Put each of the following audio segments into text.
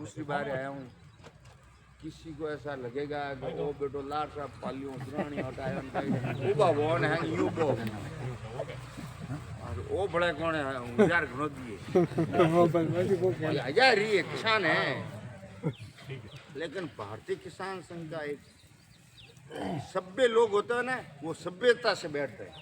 दूसरी बार आया हूँ, किसी को ऐसा लगेगा कि ओ बेटो लार साहब पालियों दुरानी हटाया उबा बोन है यू को और ओ बड़े कौन है यार घणो दिए हजार ही किसान है, लेकिन भारतीय किसान संघ का एक सभ्य लोग होते हैं ना, वो सभ्यता से बैठते हैं।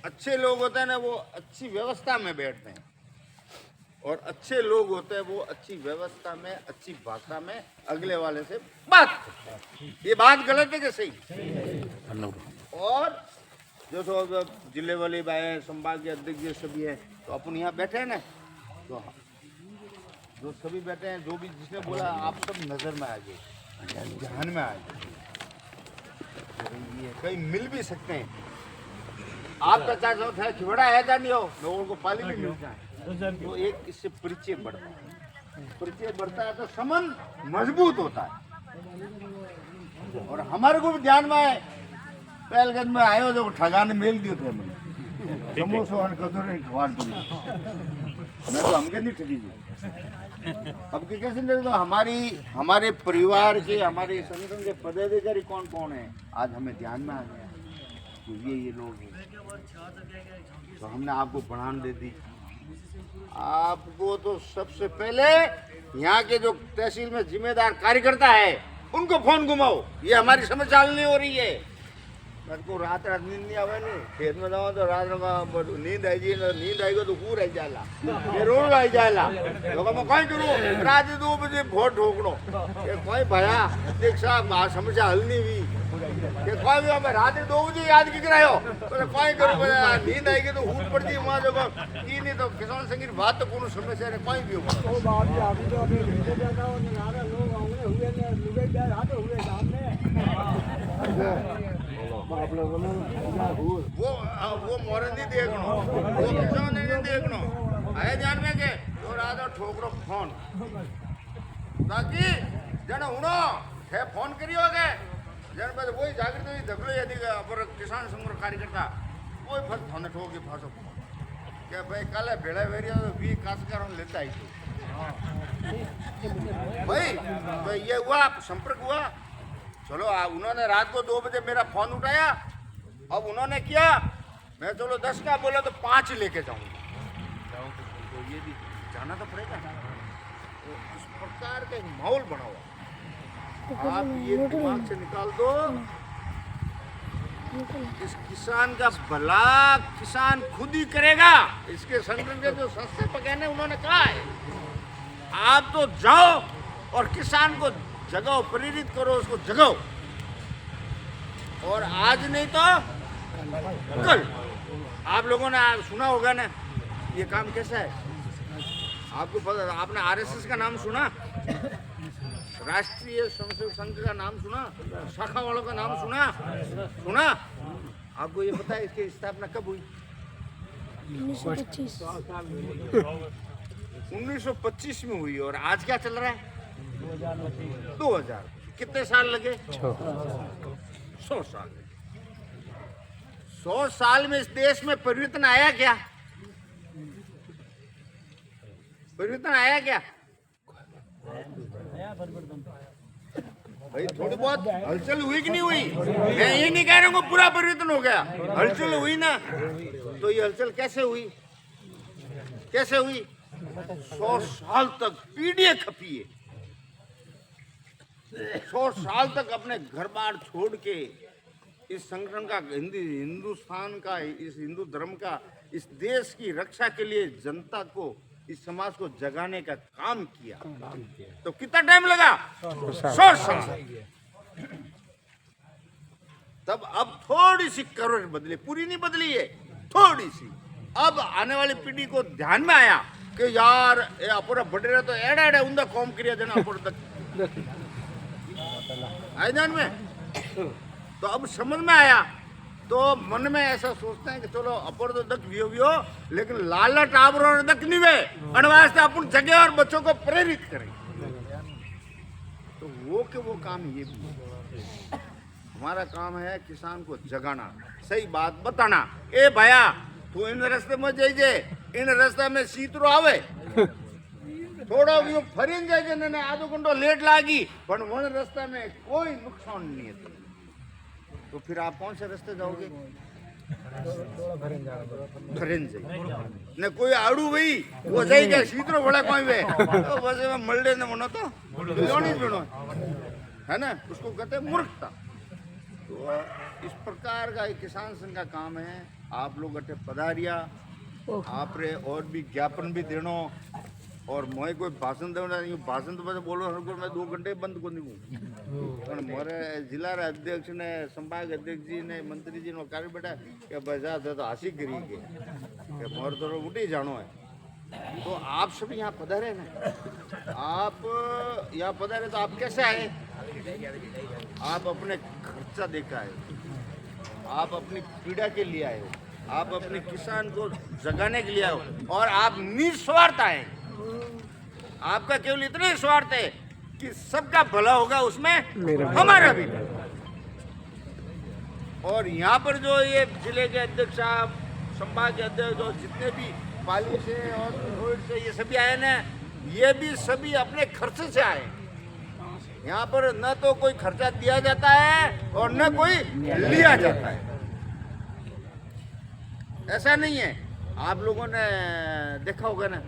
अच्छे लोग होते हैं ना, वो अच्छी व्यवस्था में बैठते हैं, और अच्छे लोग होते हैं वो अच्छी व्यवस्था में, अच्छी भाषा में अगले वाले से बात करते हैं। ये बात गलत है कि सही? और जो तो जिले वाले भाई संभाग के अध्यक्ष सभी है, तो अपन यहाँ बैठे हैं ना, तो जो सभी बैठे हैं, जो भी जिसने बोला आप सब नजर में आ गए, ध्यान में आ गए, कहीं मिल भी सकते हैं। आपका चार्ज होता है खिवड़ा है या नहीं हो, लोगों को पाली भी मिलता है, तो एक इससे परिचय बढ़ता है। परिचय बढ़ता है तो संबंध मजबूत होता है। और हमारे को भी ध्यान में आए, पहलगंज में आयो जो ठगाने मेल दियो थे मैंने समोसा और कचौड़ी खवान पड़ी, मैं तो हमके नहीं ठगी थी। अब के कैसे नहीं, तो हमारे परिवार के, हमारे संगठन के पदाधिकारी कौन कौन है आज हमें ध्यान में आ गया, तो ये लोग हैं, तो हमने आपको बढ़ान दे दी। आपको तो सबसे पहले यहाँ के जो तहसील में जिम्मेदार कार्यकर्ता है उनको फोन घुमाओ, ये हमारी समस्या हल नहीं हो रही है। मेरे को रात नींद नहीं आवे नहीं, खेत में जाओ तो रात नींद आई जी, नींद आएगी तो पूर आई जाला, ये रोड आई जाला, लोगों में कोई करूँ रात 2 बजे वोट ठोकनो, ये कोई भया देख साहब समस्या हल नहीं हुई, कि कोई भी हमें रात 2 बजे याद की करायो, तो कोई करूँ नींद आएगी तो हूट पड़ती है वहाँ देखो की नहीं, तो किसान संघ की बात तो कोनो समस्या नहीं, कोई भी होगा वो मोरंदी देखनो, वो किसान नहीं देखनो, आए ध्यान में के तो रात ठोकरो फोन, ताकि जन उनो है फोन करियो के जन बस वही जागृत हुई धगलो यदि पर किसान संघ कार्यकर्ता कोई फल थाने ठोक के फासो क्या भाई कल भेड़ा वेरिया तो भी काशकार हम लेता ही भाई, तो ये हुआ संपर्क हुआ। चलो उन्होंने रात को 2 बजे मेरा फोन उठाया, अब उन्होंने किया, मैं चलो 10 का बोला तो 5 लेके जाऊंगा, तो ये भी जाना तो पड़ेगा। तो इस प्रकार का एक माहौल बना हुआ, आप ये दिमाग से निकाल दो, इस किसान का भला किसान खुद ही करेगा। इसके संगठन के जो संस्थापक हैं उन्होंने कहा है आप तो जाओ और किसान को जगाओ, प्रेरित करो, उसको जगाओ, और आज नहीं तो कल। आप लोगों ने सुना होगा ना ये काम कैसा है, आपको पता, आपने आरएसएस का नाम सुना, राष्ट्रीय स्वयंसेवक संघ का नाम सुना, शाखा वालों का नाम सुना? आपको ये पता है इसकी स्थापना कब हुई? 1925 में हुई, और आज क्या चल रहा है 2000। कितने साल लगे? 100 साल। 100 साल में इस देश में परिवर्तन आया क्या? परिवर्तन आया क्या भाई? थोड़ी बहुत हलचल हुई कि नहीं हुई? मैं ये नहीं कह रहा हूँ पूरा परिवर्तन हो गया, हलचल हुई ना। तो ये हलचल कैसे हुई? 100 साल तक पीढ़ियां खपी है, 100 साल तक अपने घर बार छोड़ के इस संगठन का, हिंदुस्तान का, इस हिंदू धर्म का, इस देश की रक्षा के लिए जनता को, इस समाज को जगाने का काम किया। तो कितना टाइम लगा? 100 साल। तब अब थोड़ी सी करोड़ बदली, पूरी नहीं बदली है, थोड़ी सी। अब आने वाली पीढ़ी को ध्यान में आया कि यार अपना बड़े तो एड़ा एड़ा उनका कौम क्रिया देना तक आए ध्यान में। तो अब समझ में आया, तो मन में ऐसा सोचते हैं कि चलो अपर तो दक वियो, लेकिन लालट आवरण दक नहीं वे अनवास्ते अपन जगह और बच्चों को प्रेरित करें। तो वो काम ये भी है। हमारा काम है किसान को जगाना, सही बात बताना। ए भैया तू इन रास्ते में जाइए, इन रास्ते में सीतरो आवे, થોડો યું ફરીને જાય છે ને આધો ઘંટો લેટ લાગી પણ વણ રસ્તા में कोई नुकसान नहीं है तो फिर आप कौन से रास्ते जाओगे फरेन से ने कोई आड़ू भाई वो जाएगा सीधो बड़ा कोई वे तो बस में मल्ले ने मनो तो लोनी बिनो है ना उसको कहते हैं मूर्खता तो इस प्रकार का एक किसान संघ का काम है आप लोग अटे पधारिया आप रे और भी ज्ञापन भी देनो और मैं कोई भाषण देना नहीं भाषण तो बस बोलो हर को मैं 2 घंटे बंद को नहीं पण मोरे जिला रा अध्यक्ष ने संभाग अध्यक्ष जी ने मंत्री जी नो कार्य बेटा के बजा तो हासी करी के मोर तो उठी जानो है तो आप सब यहाँ पधारे ना आप यहाँ पधारे तो आप कैसे आए आप अपने खर्चा देखा है आप अपनी पीड़ा के लिए आए हो आप अपने किसान को जगाने के लिए आए हो और आप निस्वार्थ आए आपका केवल इतना ही स्वार्थ है कि सबका भला होगा उसमें हमारा भी और यहाँ पर जो ये जिले के अध्यक्ष साहब संभाग के अध्यक्ष और जितने भी पाली से और रोड से ये सभी आए ना ये भी सभी अपने खर्चे से आए यहाँ पर न तो कोई खर्चा दिया जाता है और न कोई लिया जाता है ऐसा नहीं है आप लोगों ने देखा होगा ना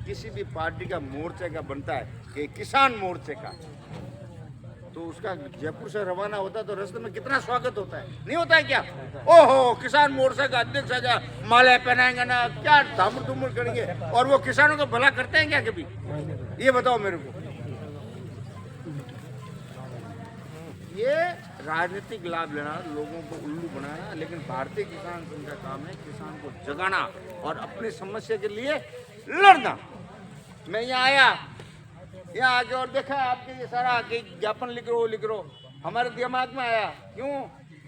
किसी भी पार्टी का मोर्चे का बनता है कि किसान मोर्चे का तो उसका जयपुर से रवाना होता है तो रास्ते में कितना स्वागत होता है नहीं होता है क्या ओहो किसान मोर्चा का अध्यक्ष आजा माले पहनाएंगे ना क्या धामुर धूमुर करेंगे और वो किसानों को भला करते हैं क्या कभी ये बताओ मेरे को ये राजनीतिक लाभ लेना लोगों को उल्लू बनाना लेकिन भारतीय किसान संघ का काम है किसान को जगाना और अपनी समस्या के लिए लड़ना मैं यहाँ आया यहाँ आके और देखा आपके ये सारा ज्ञापन लिख रहे हो हमारे दिमाग में आया क्यों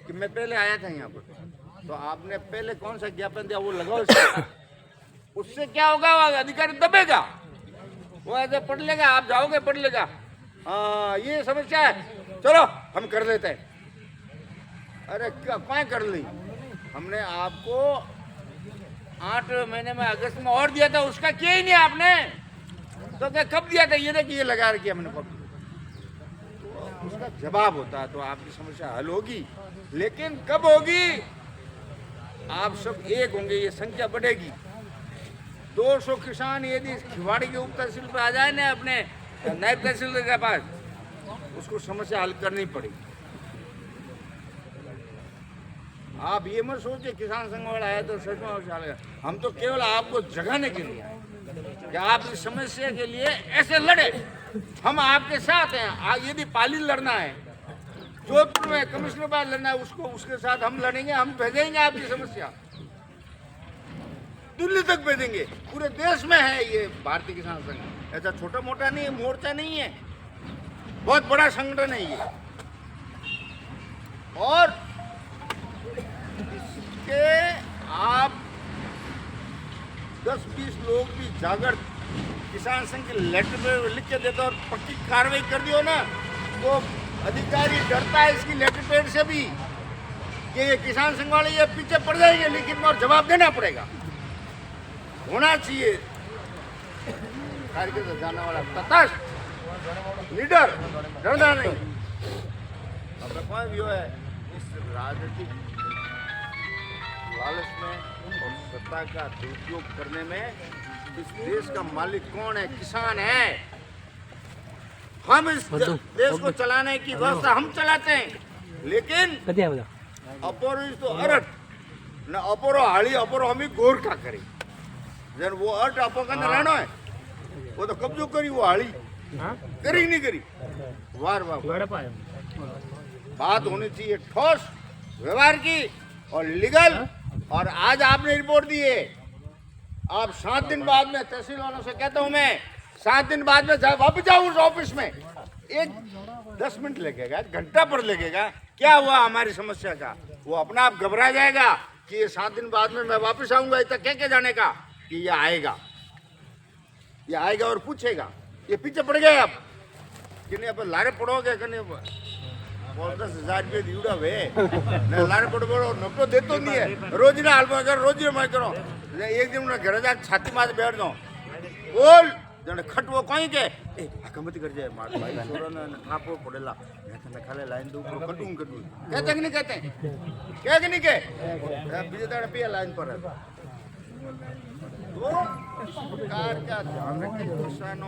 कि मैं पहले आया था यहाँ पर तो आपने पहले कौन सा ज्ञापन दिया वो लगाओ उससे क्या होगा अधिकारी दबेगा वो ऐसे पढ़ लेगा आप जाओगे पढ़ लेगा ये समस्या है चलो हम कर लेते हैं अरे क्या कर ली हमने आपको 8 महीने में अगस्त में और दिया था उसका किया ही नहीं आपने तो क्या कब दिया था ये देखिए लगा रखी हमने कब तो उसका जवाब होता है तो आपकी समस्या हल होगी लेकिन कब होगी आप सब एक होंगे ये संख्या बढ़ेगी 200 किसान यदि खिवाड़ी के उप तहसील पे आ जाए ना अपने नायब तहसीलदार के पास उसको समस्या हल करनी पड़ेगी आप ये मत सोचिए किसान संघ वाला आया तो सच में हम तो केवल आपको जगाने के लिए आए कि आप इस समस्या के लिए ऐसे लड़े हम आपके साथ हैं यदि पाली लड़ना है जोधपुर में कमिश्नर पास लड़ना है उसको उसके साथ हम लड़ेंगे हम भेजेंगे आपकी समस्या दिल्ली तक भेजेंगे पूरे देश में है ये भारतीय किसान संघ ऐसा छोटा मोटा नहीं है मोर्चा नहीं है बहुत बड़ा संगठन है ये और इसके आप 10-20 लोग भी जागर किसान संघ के लेटर पे लिख के देते और पक्की कार्रवाई कर दियो ना तो अधिकारी डरता है इसकी लेटर पेड से भी कि ये किसान संघ वाले ये पीछे पड़ जाएंगे लेकिन और जवाब देना पड़ेगा होना चाहिए कार्यक्रम से जाने वाला तटस्थ लीडर डरना नहीं अब कोई भी है इस राजनीतिक लालच में और सत्ता का दुरुपयोग करने में इस देश का मालिक कौन है किसान है हम इस देश को चलाने की व्यवस्था हम चलाते हैं लेकिन अपोरो तो अरट न अपोरो हाड़ी अपोरो हम गोर का करें जन वो अरट अपो का रहना है वो तो कब्जो करी वो हाड़ी करी नहीं करी वार वार बात होनी चाहिए ठोस व्यवहार की और लीगल और आज आपने रिपोर्ट दी है आप 7 दिन बाद में तहसील वालों से कहता हूं मैं 7 दिन बाद में वापस जाऊं उस ऑफिस में 10 मिनट लगेगा घंटा पर लगेगा क्या हुआ हमारी समस्या का वो अपना आप घबरा जाएगा कि ये 7 दिन बाद में मैं वापस आऊंगा इतना कह जाने का कि ये आएगा और पूछेगा ये पीछे पड़ गए आप कि नहीं अब लारे पड़ोगे कि नहीं 10,000 रुपये दीवड़ा वे लारे पड़ो नकलो देते नहीं है रोज ना हाल में रोज मैं करो एक दिन उन्हें घर जाकर छाती मार बैठ जाओ बोल जने खटવો કોઈ કે એ આ મત કરજે માર ભાઈ છોરાને ઠાપો પડેલા મેં તને ખાલે લાઈન દઉં તો કટું કહેતે કે નહીં કહેતે કે નહીં કે બીજે દાડે બે લાઈન પર તો કાર क्या ध्यान रखे दूसरा नो